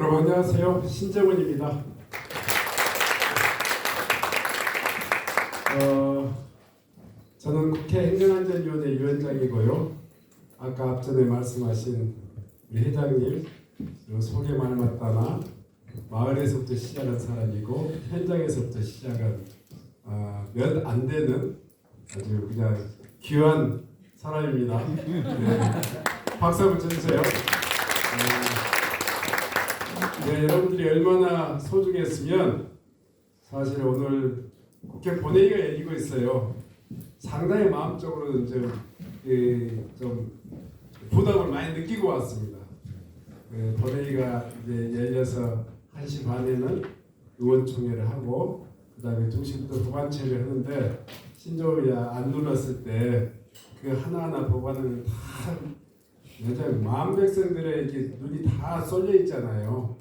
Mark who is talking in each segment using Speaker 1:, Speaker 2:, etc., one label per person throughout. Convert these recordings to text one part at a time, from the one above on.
Speaker 1: 여러분 안녕하세요. 신정훈입니다. 저는 국회 행정안전위원회 위원장이고요. 아까 앞전에 말씀하신 우리 회장님 소개만 맞다나 마을에서부터 시작한 사람이고 현장에서부터 시작한 몇 안 되는 아주 그냥 귀한 사람입니다. 네. 박수 한번 쳐주세요. 네, 여러분들이 얼마나 소중했으면 사실 오늘 국회 본회의가 열리고 있어요. 상당히 마음적으로는 좀 부담을 많이 느끼고 왔습니다. 본회의가 이제 열려서 1시 반에는 의원총회를 하고 그 다음에 2시부터 법안체를 하는데 신조위가 안 눌렀을 때 그 하나하나 법안을 다 마음 백성들의 눈이 다 쏠려 있잖아요.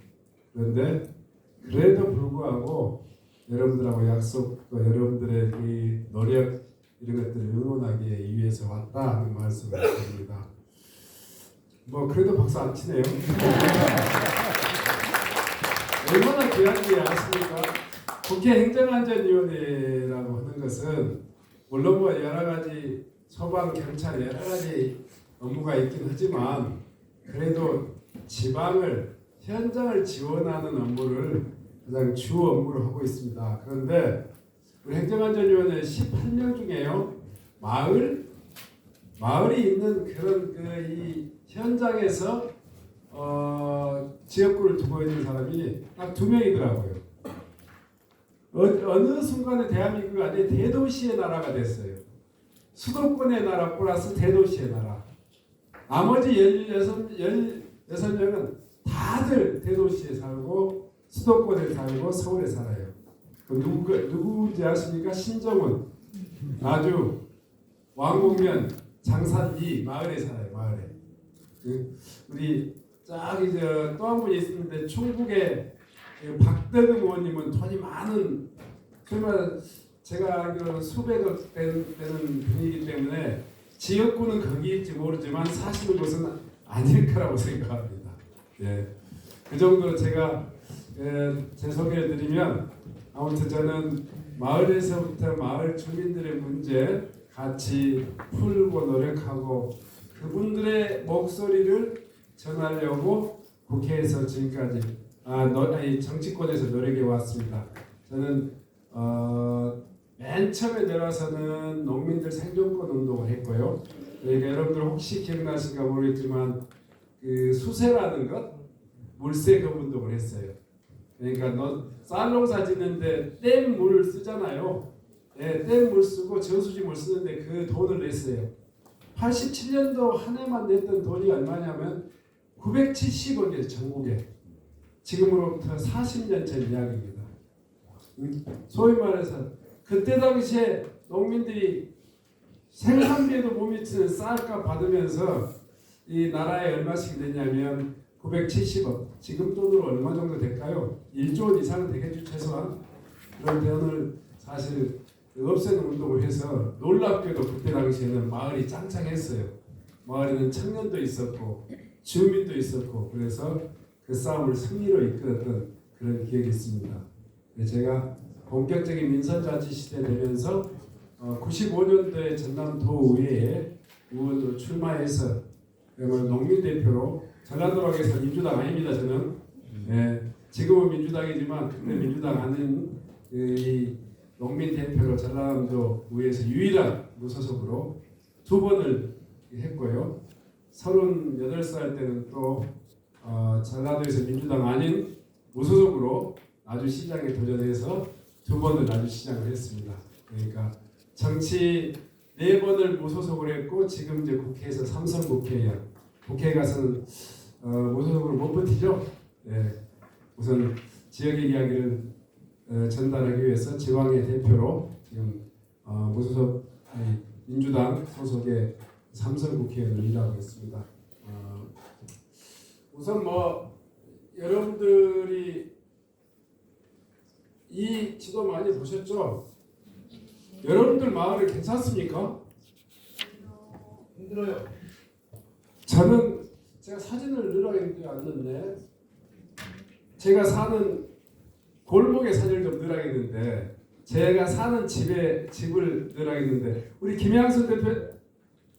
Speaker 1: 그런데 그래도 불구하고 여러분들하고 약속 또 여러분들의 이 노력 이런 것들을 응원하기 위해서 왔다 하는 말씀을 드립니다. 뭐 그래도 박수 안 치네요. 얼마나 귀한지 아십니까? 국회 행정안전위원회라고 하는 것은 물론 뭐 여러 가지 소방, 경찰 여러 가지 업무가 있긴 하지만 그래도 지방을 현장을 지원하는 업무를 가장 주 업무로 하고 있습니다. 그런데 우리 행정안전위원회 18명 중에요 마을이 있는 그런 이 현장에서 지역구를 두고 있는 사람이 딱 2명이더라고요. 어느 순간에 대한민국 안에 대도시의 나라가 됐어요. 수도권의 나라 플러스 대도시의 나라. 나머지 16명은 다들 대도시에 살고 수도권에 살고 서울에 살아요. 누구인지 아십니까? 신정훈, 아주 왕곡면 장산2 마을에 살아요. 마을에. 우리 쫙 이제 또 한 분이 있는데 충북의 박대등 의원님은 돈이 많은 정말 제가 알기로는 수백억 되는 분이기 때문에 지역구는 거기일지 모르지만 사시는 곳은 아닐 거라고 생각합니다. 예, 그 정도로 제가 제 소개를 드리면 아무튼 저는 마을에서부터 마을 주민들의 문제 같이 풀고 노력하고 그분들의 목소리를 전하려고 국회에서 지금까지 정치권에서 노력해 왔습니다. 저는 맨 처음에 내려와서는 농민들 생존권 운동을 했고요. 그러니까 여러분들 혹시 기억나실까 모르겠지만 그 수세라는 것, 물세금 운동을 했어요. 그러니까 쌀 농사 짓는데 댐 물 쓰잖아요. 네, 댐 물 쓰고 저수지 물 쓰는데 그 돈을 냈어요. 87년도 한 해만 냈던 돈이 얼마냐면 970억이에요. 전국에. 지금으로부터 40년 전 이야기입니다. 소위 말해서 그때 당시에 농민들이 생산비에도 못 미치는 쌀값 받으면서 이 나라에 얼마씩 냈냐면 970억. 지금 돈으로 얼마 정도 될까요? 1조 원 이상은 되겠죠 최소한. 그런데 오늘 사실 없애는 운동을 해서 놀랍게도 그때 당시에는 마을이 짱짱했어요. 마을에는 청년도 있었고 주민도 있었고 그래서 그 싸움을 승리로 이끌었던 그런 기억이 있습니다. 제가 본격적인 민선자치 시대 되면서 95년도에 전남도의회에 의원으로 출마해서 농민 대표로 전라도라고 해서 민주당 아닙니다. 저는 지금은 민주당이지만 그때 민주당 아닌 이 농민 대표로 전라도 의회에서 유일한 무소속으로 2번을 했고요. 38살 때는 또 전라도에서 민주당 아닌 무소속으로 나주시장에 도전해서 2번을 나주시장을 했습니다. 그러니까 정치 4번을 무소속으로 했고 지금 이제 국회에서 3선 국회의원 국회에 가서는 무소속으로 못 버티죠. 네. 우선 지역의 이야기를 전달하기 위해서 지방의 대표로 지금 무소속 민주당 소속의 3선 국회의원을 일하고 있습니다. 우선 여러분들이 이 지도 많이 보셨죠? 여러분들 마을이 괜찮습니까?
Speaker 2: 힘들어요.
Speaker 1: 저는 제가 사진을 넣으라고 했는데 안 넣네. 제가 사는 골목에 사진을 좀 넣으라겠는데 제가 사는 집을 넣으라겠는데 우리 김양순 대표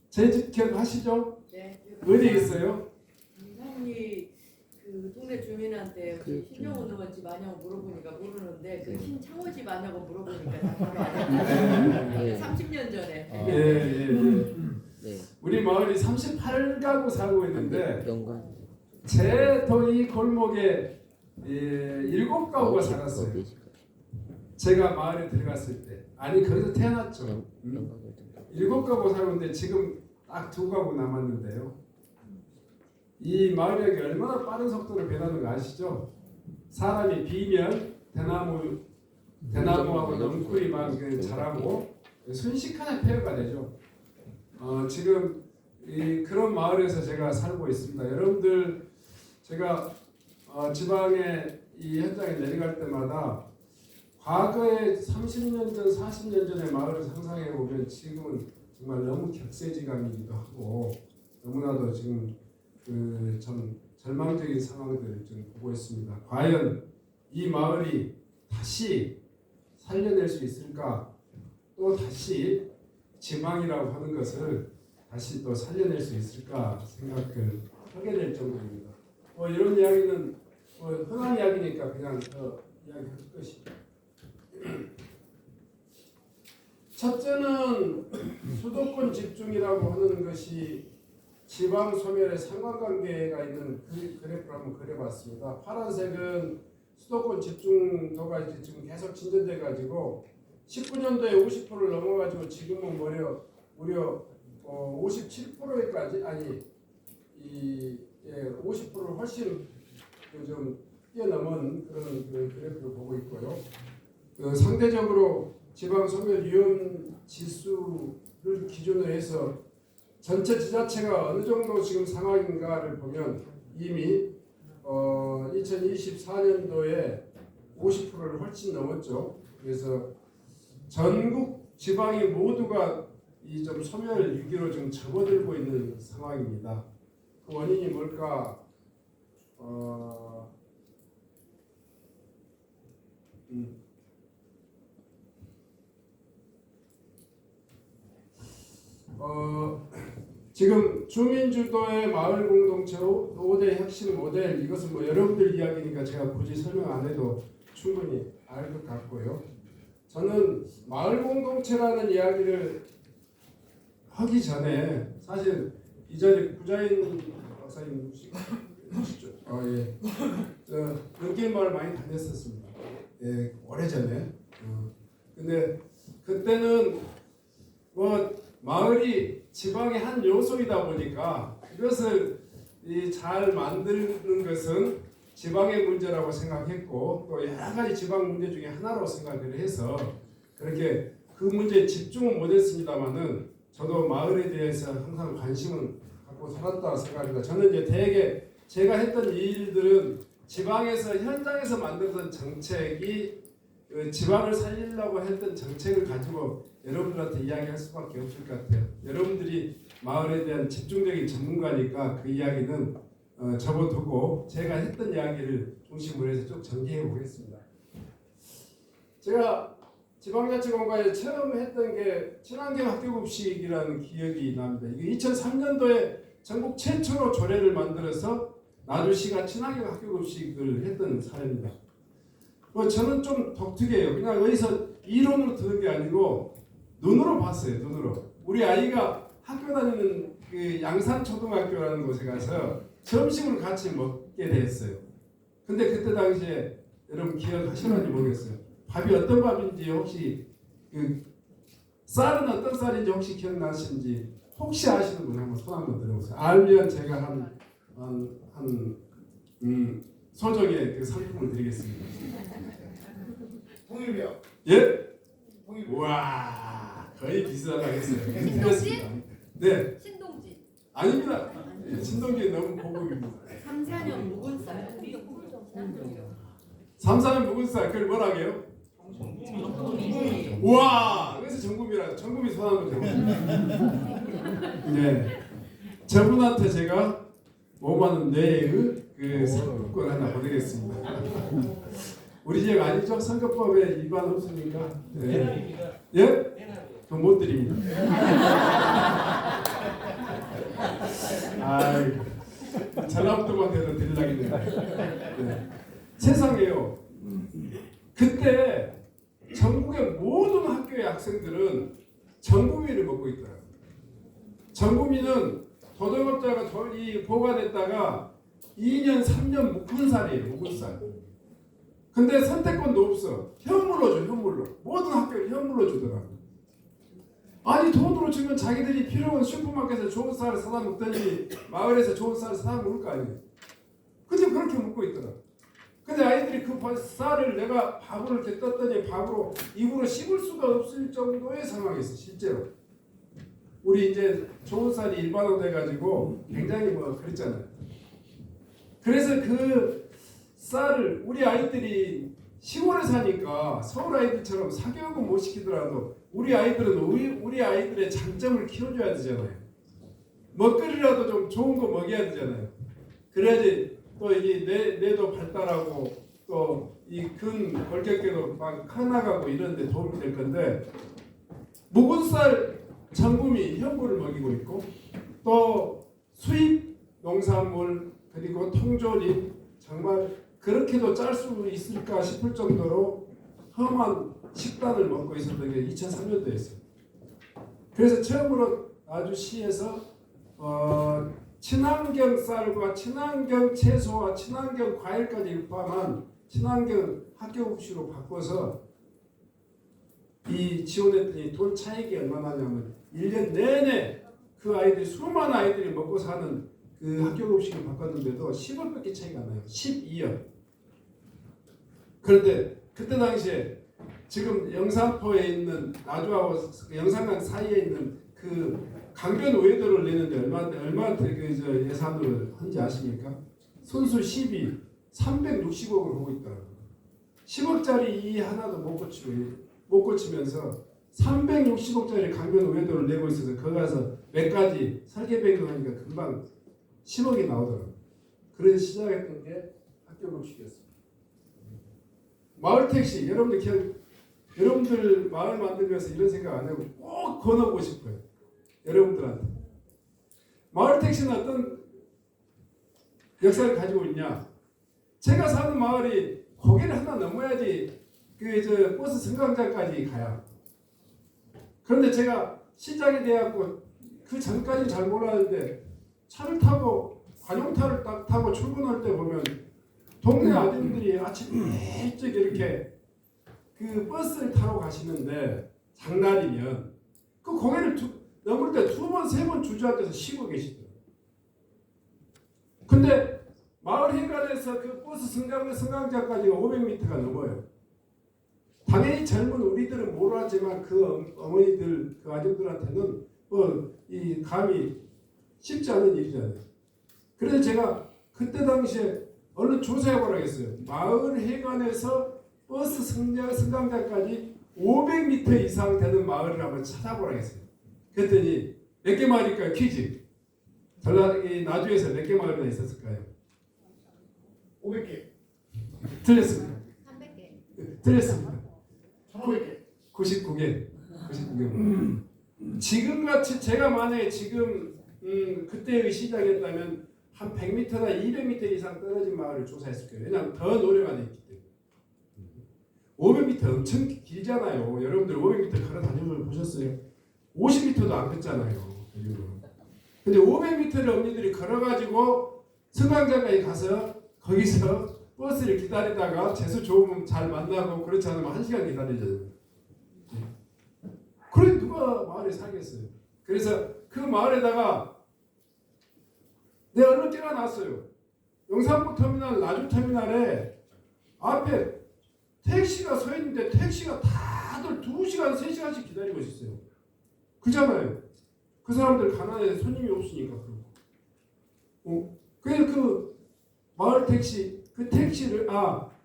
Speaker 1: 제 집 기억하시죠?
Speaker 2: 네.
Speaker 1: 어디 있어요?
Speaker 2: 이사님이 그 동네 주민한테 혹시 신정훈 의원 집 아냐고 물어보니까 모르는데 그 신창호 집 아냐고 물어보니까 다 바로 아냐고. 30년 전에.
Speaker 1: 예. 우리 마을이 38가구 살고 있는데
Speaker 3: 연관.
Speaker 1: 제 이 골목에 7가구가 살았어요. 제가 마을에 들어갔을 때. 아니 거기서 태어났죠. 7가구 살았는데 지금 딱 2가구 남았는데요. 이 마을이 얼마나 빠른 속도로 변하는 거 아시죠? 사람이 비면 대나무하고 넝쿨이만 자라고 순식간에 폐허가 되죠. 지금 그런 마을에서 제가 살고 있습니다. 여러분들 제가 지방에 이 현장에 내려갈 때마다 과거에 30년 전, 40년 전의 마을을 상상해 보면 지금은 정말 너무 격세지감이기도 하고 너무나도 지금 참 절망적인 상황들을 좀 보고 있습니다. 과연 이 마을이 다시 살려낼 수 있을까? 또 다시 지방이라고 하는 것을 다시 또 살려낼 수 있을까 생각을 하게 될 정도입니다. 이런 이야기는 흔한 이야기니까 그냥 이야기할 것입니다. 첫째는 수도권 집중이라고 하는 것이 지방 소멸의 상관관계가 있는 그래프를 한번 그려봤습니다. 파란색은 수도권 집중도가 이제 지금 계속 진전돼 가지고 19년도에 50%를 넘어가지고 지금은 무려 57%까지 아니 50%를 훨씬 좀 뛰어넘은 그런 그래프를 보고 있고요. 상대적으로 지방 소멸 위험 지수를 기준으로 해서 전체 지자체가 어느 정도 지금 상황인가를 보면 이미 2024년도에 50%를 훨씬 넘었죠. 그래서 전국 지방이 모두가 이 좀 소멸 위기로 좀 접어들고 있는 상황입니다. 그 원인이 뭘까? 지금 주민주도의 마을 공동체 5대 혁신 모델 이것은 여러분들 이야기니까 제가 굳이 설명 안 해도 충분히 알 것 같고요. 저는 마을 공동체라는 이야기를 하기 전에 사실 이 자리 구자인 박사님 보시죠. 예. 저 연길마을 많이 다녔었습니다. 예, 오래전에. 근데 그때는 마을이 지방의 한 요소이다 보니까 이것을 잘 만드는 것은 지방의 문제라고 생각했고 또 여러 가지 지방 문제 중에 하나로 생각을 해서 그렇게 그 문제에 집중은 못했습니다만은 저도 마을에 대해서 항상 관심은 갖고 살았다 생각합니다. 저는 이제 대개 제가 했던 일들은 지방에서 현장에서 만들던 정책이 지방을 살리려고 했던 정책을 가지고 여러분들한테 이야기할 수밖에 없을 것 같아요. 여러분들이 마을에 대한 집중적인 전문가니까 그 이야기는 접어두고 제가 했던 이야기를 중심으로 해서 쭉 전개해 보겠습니다. 제가 지방자치공과에 처음 했던 게 친환경 학교급식이라는 기억이 납니다. 이게 2003년도에 전국 최초로 조례를 만들어서 나주시가 친환경 학교급식을 했던 사례입니다. 저는 좀 독특해요. 그냥 어디서 이론으로 들은 게 아니고 눈으로 봤어요. 눈으로. 우리 아이가 학교 다니는 그 양산초등학교라는 곳에 가서 점심을 같이 먹게 됐어요. 근데 그때 당시에 여러분 기억하시는지 모르겠어요. 밥이 어떤 밥인지 혹시 쌀은 어떤 쌀인지 혹시 기억나시는지 혹시 아시는 분 한번 손 한번 들어보세요. 알면 제가 소정의 그 상품을 드리겠습니다.
Speaker 4: 통일이요.
Speaker 1: 예?
Speaker 4: 통일.
Speaker 1: 우와 거의 비슷하다고 했어요.
Speaker 5: 신동진?
Speaker 1: 네.
Speaker 5: 신동진.
Speaker 1: 아닙니다. 신동진 너무 고급입니다.
Speaker 2: 3, 4년 묵은 쌀.
Speaker 1: 3, 4년 묵은 쌀 그걸 뭐라고 해요? 우와 그래서 정금이라 정금이 손한 거죠. 네. 저분한테 제가 5만 원 내의 그 상품권 하나 보내겠습니다. 우리 지역 아니죠? 선거법에 위반 없으니까. 네. 예? 그럼 못 드립니다. 아이, 전라북도만 해도 드리려겠는데. 네. 세상에요. 그때 전국의 모든 학교의 학생들은 전구미를 먹고 있더라고요. 전구미는 도덕업자가 이 보관했다가 2년, 3년 묵은 쌀이에요. 묵은 쌀. 근데 선택권도 없어. 현물로 줘, 현물로. 모든 학교를 현물로 주더라고요. 아니 돈으로 주면 자기들이 필요한 슈퍼마켓에서 좋은 쌀을 사다 먹든지 마을에서 좋은 쌀을 사다 먹을 거 아니에요. 근데 그렇게 먹고 있더라고요. 근데 아이들이 그 쌀을 내가 밥으로 이렇게 떴더니 밥으로 입으로 씹을 수가 없을 정도의 상황이었어. 실제로. 우리 이제 좋은 쌀이 일반화돼가지고 굉장히 뭐 그랬잖아요. 그래서 그 쌀을 우리 아이들이 시골에 사니까 서울 아이들처럼 사교육은 못 시키더라도 우리 아이들은 우리 아이들의 장점을 키워줘야 되잖아요. 먹거리라도 좀 좋은 거 먹여야 되잖아요. 그래야지 또 이게 뇌도 발달하고 또 이 근 골격계도 막 커나가고 이런데 도움이 될 건데 묵은 쌀 전구미 현물을 먹이고 있고 또 수입 농산물 그리고 통조림 정말 그렇게도 짤 수 있을까 싶을 정도로 험한 식단을 먹고 있었던 게 2003년도였어요. 그래서 처음으로 아주시에서 친환경 쌀과 친환경 채소와 친환경 과일까지 포함한 친환경 학교급식으로 바꿔서 이 지원했더니 돈 차익이 얼마나 하냐면 1년 내내 그 아이들이 수많은 아이들이 먹고 사는 그 학교급식을 바꿨는데도 10억밖에 차이가 안 나요. 12억. 그런데 그때 당시에 지금 영산포에 있는 나주하고 영산강 사이에 있는 그 강변 우회도를 내는데 얼마 그 예산으로 한지 아십니까? 손수 12 360억을 보고 있더라고요. 10억짜리 이 하나도 못 고치면서 360억짜리 강변 우회도를 내고 있어서 거기 가서 몇 가지 설계 변경하니까 금방 10억이 나오더라고요. 그래서 시작했던 게 학교급식이었습니다. 마을 택시 여러분들 마을 만들면서 이런 생각 안 하고 꼭 권하고 싶어요. 여러분들한테 마을 택시는 어떤 역사를 가지고 있냐? 제가 사는 마을이 고개를 하나 넘어야지 그 버스 승강장까지 가요. 그런데 제가 시작이 돼갖고 그 전까지는 잘 몰랐는데 차를 타고 관용차를 딱 타고 출근할 때 보면 동네 아줌들이 아침 일찍 이렇게 그 버스를 타러 가시는데 장날이면 그 고개를 넘을 때 2번, 3번 주저앉아서 쉬고 계시더라고요. 근데 마을 현관에서 그 버스 승강장까지가 500m가 넘어요. 당연히 젊은 우리들은 모르지만 그 어머니들, 그 아줌들한테는 이 감이 쉽지 않은 일이잖아요. 그래서 제가 그때 당시에 얼른 조사해보라고 했어요. 마을 해관에서 버스 승강장까지 500m 이상 되는 마을을 한번 찾아보라고 했어요. 그랬더니 몇 개 마을일까요? 퀴즈. 나주에서 몇 개 마을이나 있었을까요?
Speaker 3: 500개.
Speaker 1: 틀렸습니다.
Speaker 2: 300개.
Speaker 1: 틀렸습니다.
Speaker 3: 1500개.
Speaker 1: 99개. 99개. 지금같이 제가 만약에 지금 그때의 시작이었다면 한 100m나 200m 이상 떨어진 마을을 조사했을 거예요. 왜냐하면 더 노래가 있기 때문에. 500m 엄청 길잖아요. 여러분들 500m 걸어 다니는 보셨어요? 50m도 안 걷잖아요. 근데 500m를 언니들이 걸어가지고 승강장까지 가서 거기서 버스를 기다리다가 재수 좋으면 잘 만나고 그렇지 않으면 1시간 기다리잖아요. 그래 누가 마을에 살겠어요. 그래서 그 마을에다가 내 어느 때가 났어요. 영산포 터미널, 나주 터미널에 앞에 택시가 서 있는데 택시가 다들 2시간, 3시간씩 기다리고 있었어요. 그잖아요. 그 사람들 가난해 손님이 없으니까 그러고. 그래서 그 마을 택시, 그 택시를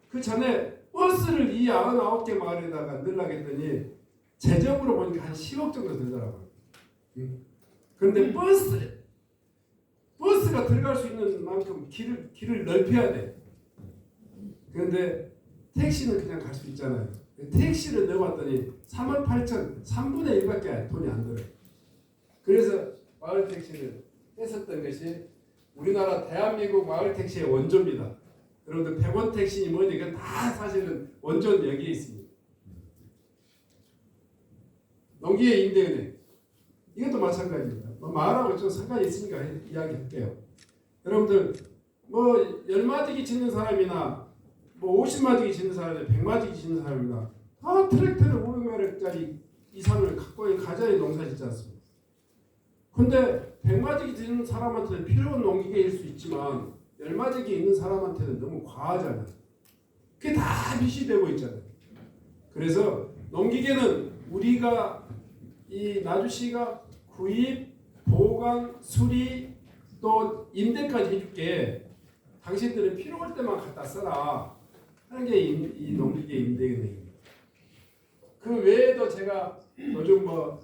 Speaker 1: 그 전에 버스를 이 99개 마을에다가 넣으려고 했더니 재정으로 보니까 한 10억 정도 들더라고요. 그런데 버스 버스가 들어갈 수 있는 만큼 길을 넓혀야 돼. 그런데 택시는 그냥 갈 수 있잖아요. 택시를 넣어봤더니 38,000, 3분의 1밖에 돈이 안 들어요. 그래서 마을 택시를 했었던 것이 우리나라 대한민국 마을 택시의 원조입니다. 여러분들 100원 택시니 뭐니 이건 다 사실은 원조는 여기에 있습니다. 농기계 임대은행 이것도 마찬가지입니다. 마을하고 좀 상관이 있으니까 이야기할게요. 여러분들 뭐 10마디기 짓는 사람이나 뭐 50마디기 짓는 사람이나 100마디기 짓는 사람이나 다 트랙터를 500마력짜리 이상을 갖고 가져야 농사 짓지 않습니까? 근데 100마디기 짓는 사람한테는 필요한 농기계일 수 있지만 10마디기 있는 사람한테는 너무 과하잖아요. 그게 다 비시되고 있잖아요. 그래서 농기계는 우리가 이 나주시가 구입, 보관, 수리 또 임대까지 해줄게. 당신들은 필요할 때만 갖다 써라 하는 게 이 농기계 임대은행입니다. 그 외에도 제가 요즘 뭐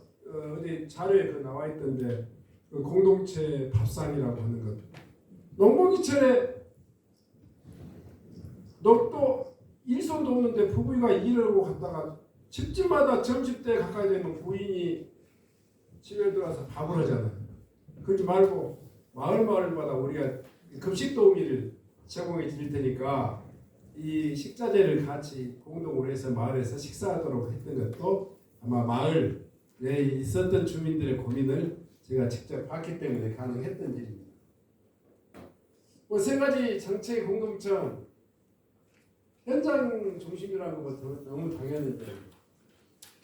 Speaker 1: 어디 자료에 나와 있던데 그 공동체 밥상이라고 하는 것. 농번기철에 또 일손도 없는데 부부가 일을 하고 갔다가 집집마다 점심때 가까이 되면 부인이 집에 들어와서 밥을 하잖아요. 그러지 말고 마을마다 우리가 급식 도우미를 제공해 드릴 테니까 이 식자재를 같이 공동으로 해서 마을에서 식사하도록 했던 것도 아마 마을에 있었던 주민들의 고민을 제가 직접 봤기 때문에 가능했던 일입니다. 뭐 세 가지 정책 공동청 현장 중심이라는 것도 너무 당연한데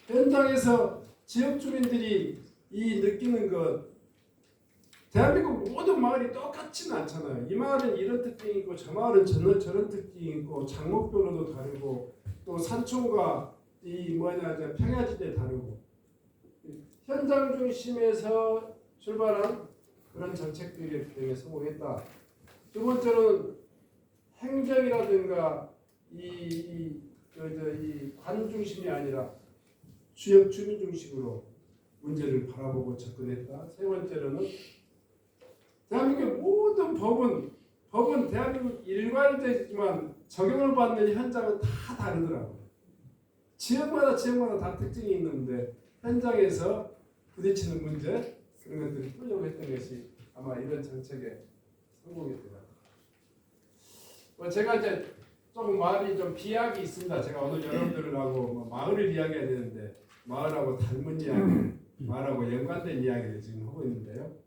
Speaker 1: 현장에서 지역 주민들이 이 느끼는 것 대한민국 모든 마을이 똑같지는 않잖아요. 이 마을은 이런 특징이 있고 저 마을은 저런 특징이 있고 장목별로도 다르고 또 산촌과 이 평야지대 다르고 현장 중심에서 출발한 그런 정책들이 때문에 성공했다. 두 번째는 행정이라든가 이 관 중심이 아니라 지역 주민 중심으로 문제를 바라보고 접근했다. 세 번째로는 대한민국 모든 법은 대한민국 일괄되지만 적용을 받는 현장은 다 다르더라고요. 지역마다 다 특징이 있는데 현장에서 부딪히는 문제 그런 것들을 풀려고 했던 것이 아마 이런 정책의 성공이더라고요. 제가 이제 조금 마을이 좀 비약이 있습니다. 제가 오늘 여러분들하고 마을을 이야기해야 되는데 마을하고 닮은 이야기, 마을하고 연관된 이야기를 지금 하고 있는데요.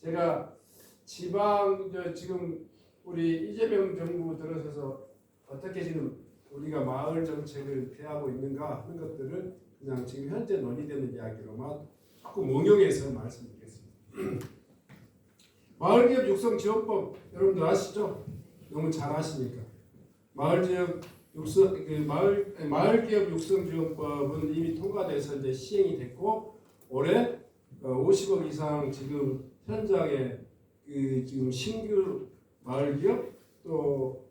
Speaker 1: 제가 지금 우리 이재명 정부 들어서서 어떻게 지금 우리가 마을 정책을 대하고 있는가 하는 것들을 그냥 지금 현재 논의되는 이야기로만 조금 응용해서 말씀드리겠습니다. 마을기업 육성지원법 여러분들 아시죠? 너무 잘 아시니까. 마을기업 육성지원법은 이미 통과돼서 이제 시행이 됐고 올해 50억 이상 지금 현장에 지금 신규 마을기업 또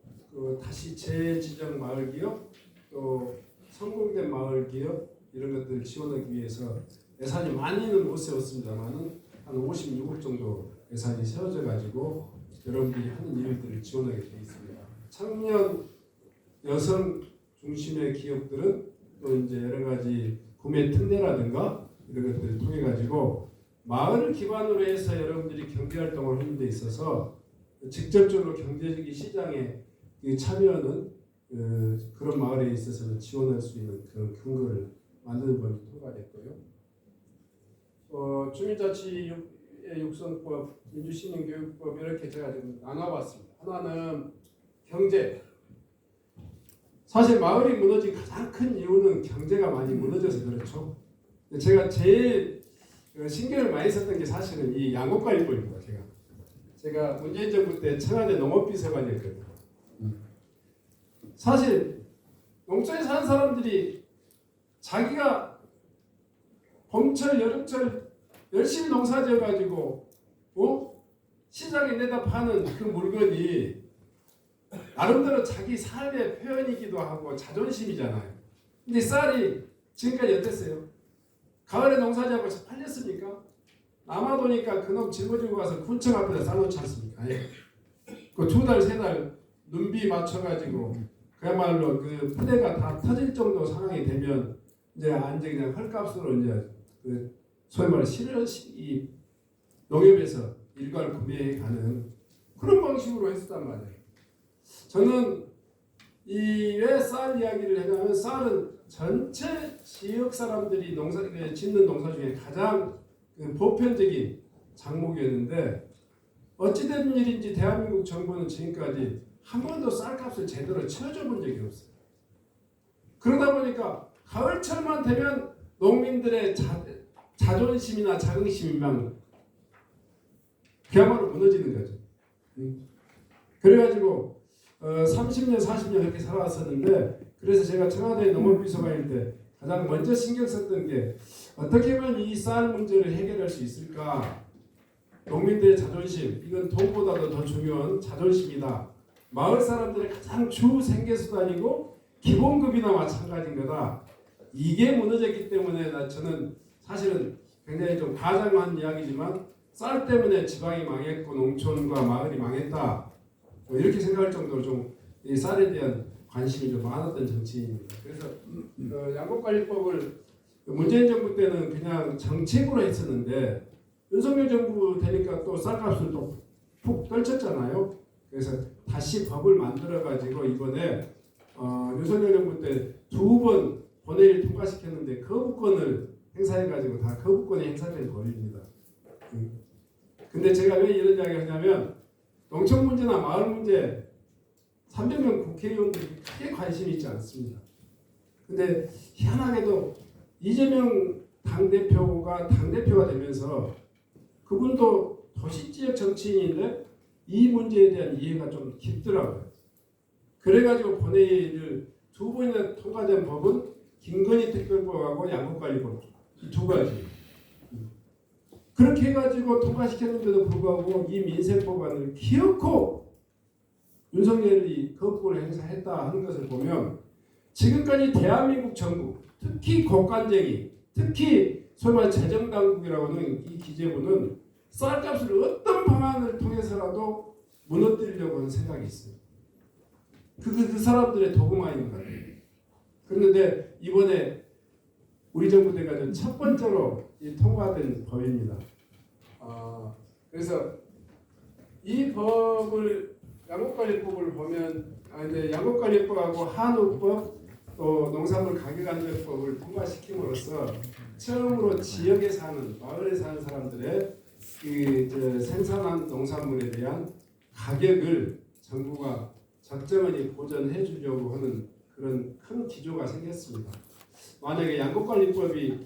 Speaker 1: 다시 재지정 마을기업 또 성공된 마을기업 이런 것들을 지원하기 위해서 예산이 많이는 못 세웠습니다만은 한 56억 정도 예산이 세워져 가지고 여러분들이 하는 일들을 지원하게 되어 있습니다. 청년 여성 중심의 기업들은 또 이제 여러 가지 구매 특례라든가 이런 것들을 통해 가지고 마을을 기반으로 해서 여러분들이 경제 활동을 하는 데 있어서 직접적으로 경제적인 시장에 참여하는 그런 마을에 있어서는 지원할 수 있는 그런 근거를 만드는 법이 통과됐고요. 주민자치 육성법, 민주시민교육법 이렇게 제가 좀 나눠봤습니다. 하나는 경제. 사실 마을이 무너진 가장 큰 이유는 경제가 많이 무너져서 그렇죠. 제가 제일 신경을 많이 썼던 게 사실은 이 양곡관리법입니다. 제가 문재인 정부 때 청와대 농업비서관이었거든요. 사실 농촌에 사는 사람들이 자기가 봄철 여름철 열심히 농사지어 가지고 시장에 내다 파는 그 물건이 나름대로 자기 삶의 표현이기도 하고 자존심이잖아요. 근데 쌀이 지금까지 어땠어요? 가을에 농사지어서 팔렸습니까? 남아도니까 그놈 짊어지고 가서 군청 앞에다 쌓아놓지 않습니까? 그 2달, 3달 눈비 맞춰가지고 그야말로 그 푸대가 다 터질 정도 상황이 되면 이제 그냥 헐값으로 이제 그 소위 말해 이 농협에서 일괄 구매해 가는 그런 방식으로 했었단 말이에요. 저는 이 왜 쌀 이야기를 하냐면 쌀은 전체 지역 사람들이 짓는 농사 중에 가장 그 보편적인 작목이었는데 어찌된 일인지 대한민국 정부는 지금까지 한 번도 쌀값을 제대로 쳐줘 본 적이 없어요. 그러다 보니까 가을철만 되면 농민들의 자존심이나 자긍심이 막 그야말로 무너지는 거죠. 그래가지고 30년, 40년 이렇게 살아왔었는데 그래서 제가 청와대 농업비서관일 때 가장 먼저 신경 썼던 게 어떻게 하면 이 쌀 문제를 해결할 수 있을까? 농민들의 자존심, 이건 돈보다도 더 중요한 자존심이다. 마을 사람들의 가장 주 생계수단이고 기본급이나 마찬가지인 거다. 이게 무너졌기 때문에 저는 사실은 굉장히 좀 과장한 이야기지만 쌀 때문에 지방이 망했고 농촌과 마을이 망했다. 이렇게 생각할 정도로 좀 이 쌀에 대한 관심이 좀 많았던 정치인입니다. 그래서 양곡관리법을 문재인 정부 때는 그냥 정책으로 했었는데 윤석열 정부 되니까 또 쌀값을 또 푹 떨쳤잖아요. 그래서 다시 법을 만들어 가지고 이번에 윤석열 정부 때 2번 본회의를 통과시켰는데 거부권을 행사해 가지고 다 거부권이 행사된 법입니다. 근데 제가 왜 이런 이야기를 하냐면 농촌 문제나 마을 문제 300명 국회의원들이 크게 관심이 있지 않습니다. 근데 희한하게도 이재명 당대표가 되면서 그분도 도시지역 정치인인데 이 문제에 대한 이해가 좀 깊더라고요. 그래가지고 본회의를 2번이나 통과된 법은 김건희 특별법하고 양곡관리법 이 2가지. 그렇게 해가지고 통과시켰는데도 불구하고 이 민생법안을 기어코 윤석열이 거부권을 행사했다 하는 것을 보면 지금까지 대한민국 정부, 특히 국간쟁이, 특히 소위 말해 재정당국이라고 하는 이 기재부는 쌀값을 어떤 방안을 통해서라도 무너뜨리려고 하는 생각이 있어요. 그 사람들의 도구만인 거예요. 그런데 이번에 우리 정부 때가 첫 번째로 통과된 법입니다. 그래서 이 법을 양곡관리법을 보면 이제 양곡관리법하고 한우법 또 농산물 가격안정법을 통과시킴으로써 처음으로 지역에 사는 마을에 사는 사람들의 생산한 농산물에 대한 가격을 정부가 적정히 보전해 주려고 하는 그런 큰 기조가 생겼습니다. 만약에 양곡관리법이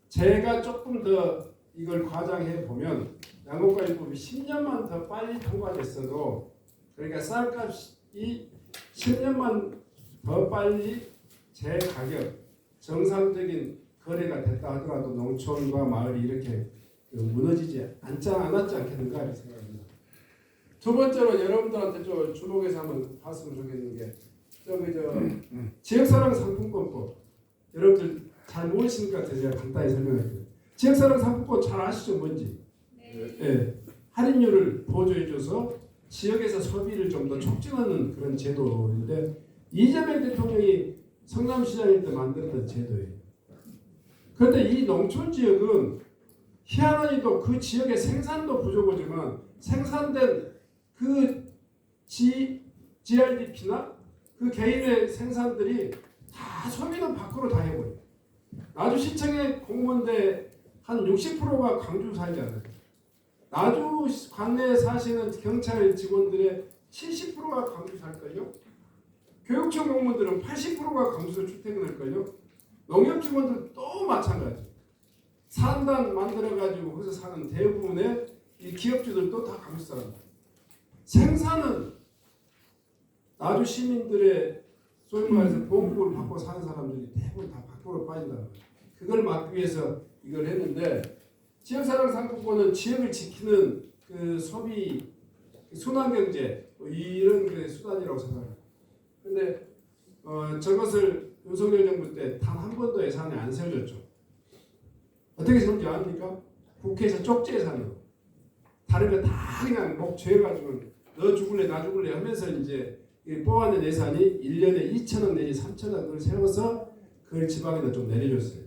Speaker 1: 제가 조금 더 이걸 과장해 보면 양곡관리법이 10년만 더 빨리 통과됐어도 그러니까 쌀값이 10년만 더 빨리 제 가격 정상적인 거래가 됐다 하더라도 농촌과 마을이 이렇게 무너지지 않았지 않겠는가 이렇게 생각합니다. 두 번째로 여러분들한테 좀 주목해서 한번 봤으면 좋겠는 게 지역사랑 상품권법. 여러분들 잘 모르시는 것 같아서 제가 간단히 설명할게요. 지역사랑 상품권 잘 아시죠? 뭔지? 네. 할인율을 보조해줘서 지역에서 소비를 좀 더 촉진하는 그런 제도인데 이재명 대통령이 성남시장일 때 만들었던 제도예요. 그런데 이 농촌 지역은 희한하게도 그 지역의 생산도 부족하지만 생산된 그 GRDP나 그 개인의 생산들이 다 소비는 밖으로 다 해버려요. 나주시청의 공무원들 한 60%가 광주 살잖아요. 나주 관내에 사시는 경찰 직원들의 70%가 광주 살걸요. 교육청 공무원들은 80%가 광주에서 출퇴근할걸요. 농협 직원들 또 마찬가지. 산단 만들어가지고 거기서 사는 대부분의 이 기업주들도 다 광주 사람들. 생산은 나주 시민들의 소위 말해서 보험금을 받고 사는 사람들이 대부분 다 밖으로 빠진다는 거예요. 그걸 막기 위해서 이걸 했는데 지역사랑 상품권은 지역을 지키는 그 소비 순환경제 이런 그 수단이라고 생각합니다. 그런데 저것을 윤석열 정부 때 단 한 번도 예산에 안 세워졌죠. 어떻게 세운지 아십니까? 국회에서 쪽지에 사는 거. 다른 거 다 그냥 목 죄가지고 너 죽을래 나 죽을래 하면서 이제 뽑아낸 예산이 1년에 2천억 내지 3천억을 세워서 그걸 지방에다 좀 내려줬어요.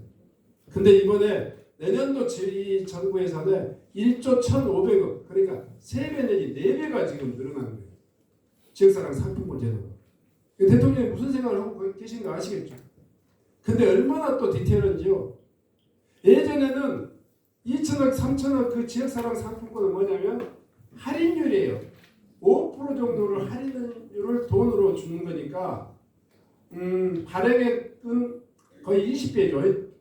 Speaker 1: 근데 이번에 내년도 이 정부 예산에 1조 1,500억 그러니까 3배 내지 4배가 지금 늘어난 거예요. 지역사랑 상품권 제도가. 대통령이 무슨 생각을 하고 계신가 아시겠죠? 근데 얼마나 또 디테일한지요. 예전에는 2천억, 3천억 그 지역사랑 상품권은 뭐냐면 할인율이에요. 5% 정도를 할인율을 돈으로 주는 거니까 발행액은 거의 20배죠.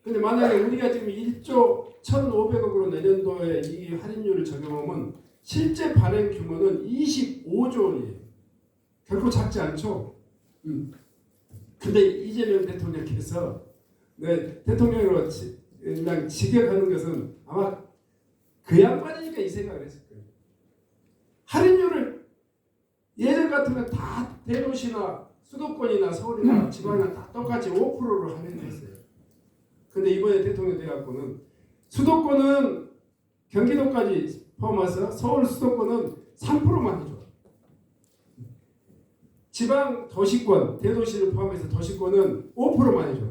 Speaker 1: 근데 만약에 우리가 지금 1조 1,500억으로 내년도에 이 할인율을 적용하면 실제 발행 규모는 25조 원이에요. 결코 작지 않죠. 근데 이재명 대통령께서 대통령으로 그냥 직역하는 것은 아마 그 양반이니까 이 생각을 했을 거예요. 할인율을 예전 같으면 다 대도시나 수도권이나 서울이나 지방이나 다 똑같이 5%를 할인했어요. 근데 이번에 대통령 돼갖고는 수도권은 경기도까지 포함해서 서울 수도권은 3%만 해줘. 지방 도시권, 대도시를 포함해서 도시권은 5%만 해줘.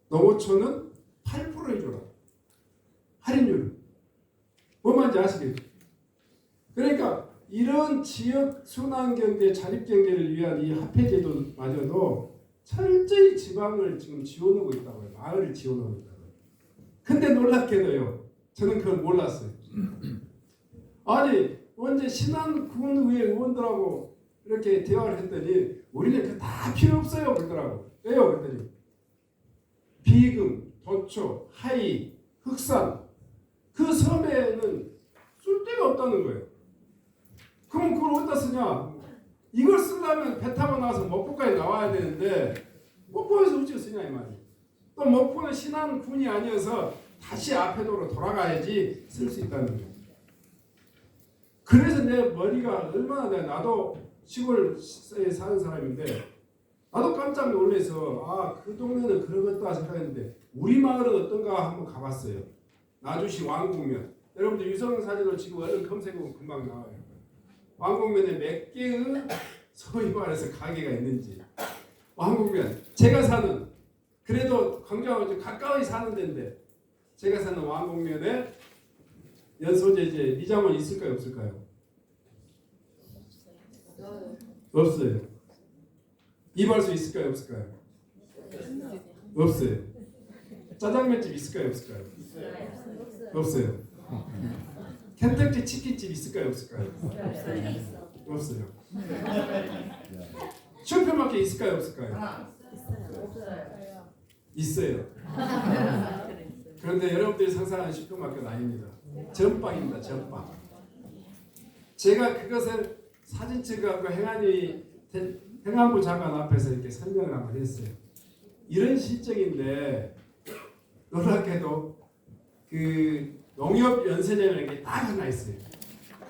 Speaker 1: 농어촌은 8% 해줘라. 할인율. 뭔 말인지 아시겠죠? 그러니까 이런 지역 순환경제, 자립경제를 위한 이 화폐제도마저도 철저히 지방을 지금 지원하고 있다고요. 마을을 지원하고 있다고요. 근데 놀랍게도요. 저는 그걸 몰랐어요. 아니 언제 신안군의회 의원들하고 이렇게 대화를 했더니 우리는 그 다 필요 없어요 그러더라고. 왜요? 그랬더니 비금, 도초, 하이, 흑산 그 섬에는 쓸 데가 없다는 거예요. 그럼 그걸 어디다 쓰냐? 이걸 쓰려면 배 타고 나서 목포까지 나와야 되는데 목포에서 어찌 쓰냐 이 말이에요. 또 목포는 신안군이 아니어서 다시 앞에 도로 돌아가야지 쓸 수 있다는 거예요. 그래서 내 머리가 얼마나 나도 시골에 사는 사람인데 나도 깜짝 놀라서 그 동네는 그러겠다 생각했는데 우리 마을은 어떤가 한번 가봤어요. 나주시 왕곡면. 여러분들 유성 사진으로 지금 얼른 검색하면 금방 나와요. 왕곡면에 몇 개의 소위 말해서 가게가 있는지. 왕곡면 제가 사는 그래도 광주하고 좀 가까이 사는 데인데 제가 사는 왕곡면에 연소제재 미장원 있을까요 없을까요? 없어요. 이발소 있을까요 없을까요? 없어요. 짜장면집 있을까요 없을까요? 없어요. 켄터키 치킨집 있을까요 없을까요? 없어요. 슈퍼마켓 있을까요 없을까요? 있어요. 그런데 여러분들이 상상하는 슈퍼마켓 아닙니다. 전빵입니다. 전빵. 제가 그것을 사진 찍어갖고 행안부 장관 앞에서 이렇게 설명을 한번 했어요. 이런 실정인데 놀랍게도 그 농협연세점이라는 게 딱 하나 있어요.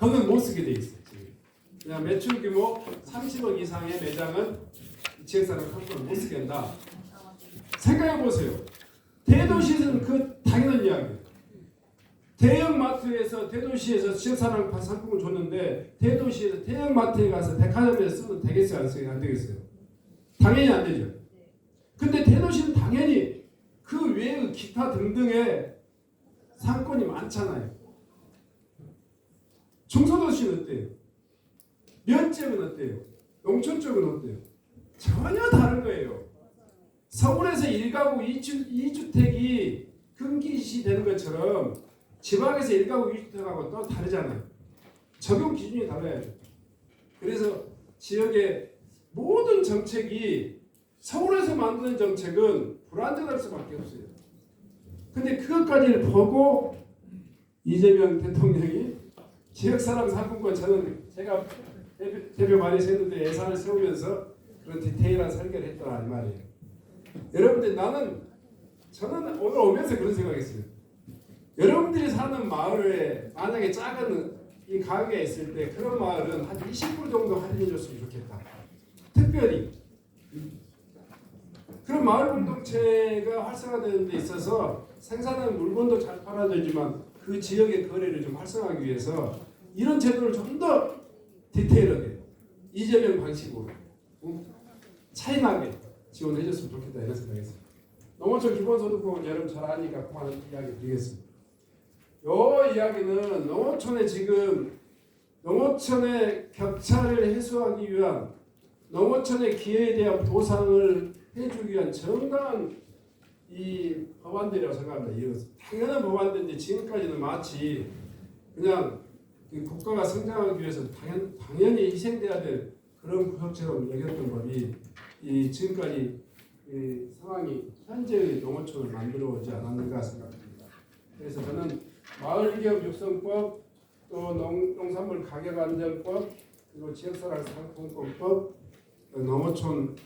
Speaker 1: 그건 못 쓰게 돼 있어요. 지금. 그냥 매출 규모 30억 이상의 매장은 지역사랑 상품을 못 쓰게 한다. 생각해 보세요. 대도시에서는 그 당연한 이야기예요. 대형 마트에서 대도시에서 지역사랑 상품을 줬는데 대도시에서 대형 마트에 가서 백화점에서 쓰면 되겠어요? 안 되겠어요? 당연히 안 되죠. 근데 대도시는 당연히 그 외의 기타 등등의 상권이 많잖아요. 중소도시는 어때요? 면적은 어때요? 농촌 쪽은 어때요? 전혀 다른 거예요. 서울에서 1가구 2주택이 금기시 되는 것처럼 지방에서 1가구 2주택하고 또 다르잖아요. 적용 기준이 달라야죠. 그래서 지역의 모든 정책이 서울에서 만드는 정책은 불안정할 수밖에 없어요. 근데 그것까지를 보고 이재명 대통령이 지역사랑 상품권 저는 제가 대표 많이 세우는데 예산을 세우면서 그런 디테일한 설계를 했더라 이 말이에요. 여러분들 저는 오늘 오면서 그런 생각했어요. 여러분들이 사는 마을에 만약에 작은 이 가게가 있을 때 그런 마을은 한 20% 정도 할인해 줬으면 좋겠다. 특별히 그런 마을 공동체가 활성화되는 데 있어서 생산하는 물건도 잘 팔아야 되지만 그 지역의 거래를 좀 활성화하기 위해서 이런 제도를 좀 더 디테일하게 이재명 방식으로 차이나게 지원해 줬으면 좋겠다 이런 생각했습니다. 농어촌 기본소득법은 여러분 잘 아니까 그만 이야기 드리겠습니다. 요 이야기는 농어촌의 격차를 해소하기 위한 농어촌의 기회에 대한 보상을 해주기 위한 정당한 이 법안들이라고 생각합니다. 이거 당연한 법안들인데 지금까지는 마치 그냥 국가가 성장하기 위해서 당연히 희생돼야 될 그런 구역처럼 여겼던 법이 이 지금까지 이 상황이 현재의 농어촌을 만들어 오지 않았는가 생각합니다. 그래서 저는 마을기업 육성법, 또 농산물 가격 안정법, 그리고 지역사랑 상품권법, 농어촌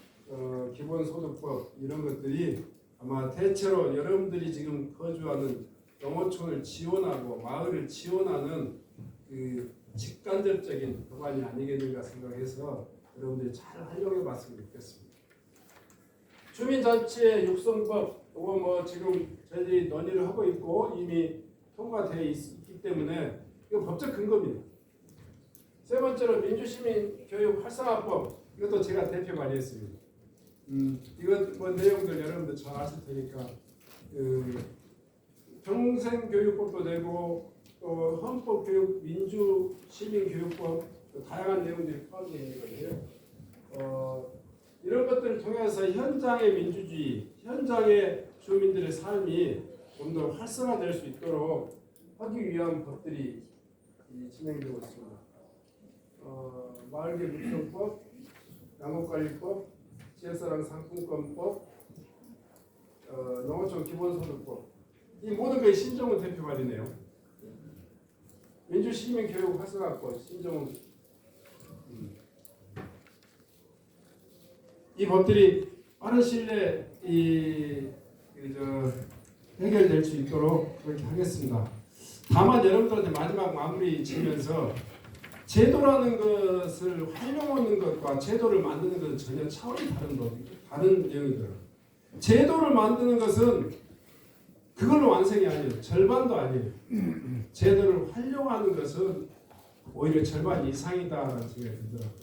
Speaker 1: 기본소득법 이런 것들이 아마 대체로 여러분들이 지금 거주하는 농어촌을 지원하고 마을을 지원하는 그 직간접적인 법안이 아니겠는가 생각해서 여러분들이 잘 활용해봤으면 좋겠습니다. 주민자치 육성법, 이거 뭐 지금 저희들이 논의를 하고 있고 이미 통과되어 있기 때문에 이거 법적 근거입니다. 세 번째로 민주시민교육 활성화법, 이것도 제가 대표 발의했습니다. 이거 뭐 내용들 여러분들 잘 아실 테니까 평생교육법도 되고 또 헌법교육, 민주시민교육법 다양한 내용들이 포함되어 있는 거예요. 이런 것들을 통해서 현장의 민주주의, 현장의 주민들의 삶이 좀 더 활성화될 수 있도록 하기 위한 법들이 진행되고 있습니다. 마을개혁 육성법, 양곡관리법, 지역사랑 상품권법, 농어촌 기본소득법, 이 모든 것이 신정훈 대표 발의네요. 민주시민교육 활성화법 신정훈. 이 법들이 빠른 시일 내에 해결될 수 있도록 그렇게 하겠습니다. 다만 여러분들한테 마지막 마무리 지면서 제도라는 것을 활용하는 것과 제도를 만드는 것은 전혀 차원이 다른 내용이더라고요. 제도를 만드는 것은 그걸로 완성이 아니에요. 절반도 아니에요. 제도를 활용하는 것은 오히려 절반 이상이다라는 생각이 들더라고요.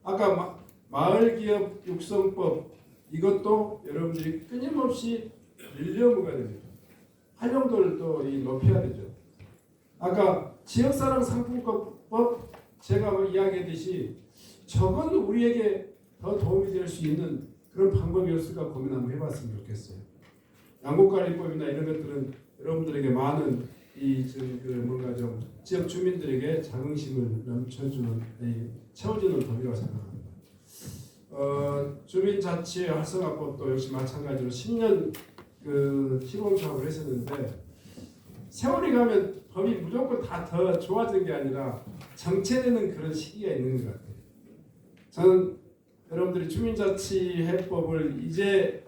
Speaker 1: 아까 마을기업 육성법 이것도 여러분들이 끊임없이 밀려먹어야 됩니다. 활용도를 또 높여야 되죠. 아까 지역사랑 상품권법 제가 이야기했듯이 저건 우리에게 더 도움이 될 수 있는 그런 방법이었을까 고민 한번 해봤으면 좋겠어요. 양곡관리법이나 이런 것들은 여러분들에게 많은 뭔가 좀 지역 주민들에게 자긍심을 채워주는 법이라고 생각합니다. 주민자치 활성화법도 역시 마찬가지로 10년 시범 사업을 했었는데 세월이 가면 법이 무조건 다 더 좋아지는 게 아니라 정체되는 그런 시기가 있는 것 같아요. 저는 여러분들이 주민자치해법을 이제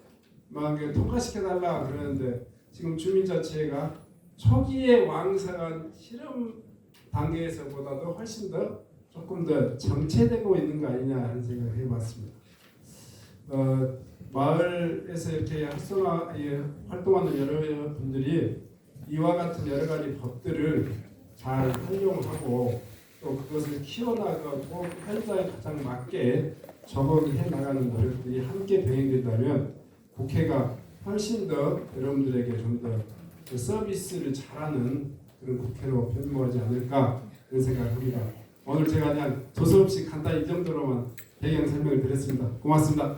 Speaker 1: 막 통과시켜달라 그러는데 지금 주민자치회가 초기에 왕성한 실험 단계에서보다도 훨씬 더 조금 더 정체되고 있는 거 아니냐 하는 생각을 해봤습니다. 마을에서 이렇게 활동하는 여러 분들이 이와 같은 여러 가지 법들을 잘 활용하고 또 그것을 키워나가고 현장에 가장 맞게 적응해 나가는 노력들이 함께 병행된다면 국회가 훨씬 더 여러분들에게 좀 더 서비스를 잘하는 그런 국회로 변모하지 않을까 그런 생각을 합니다. 오늘 제가 그냥 조서없이 간단히 이 정도로만 배경 설명을 드렸습니다. 고맙습니다.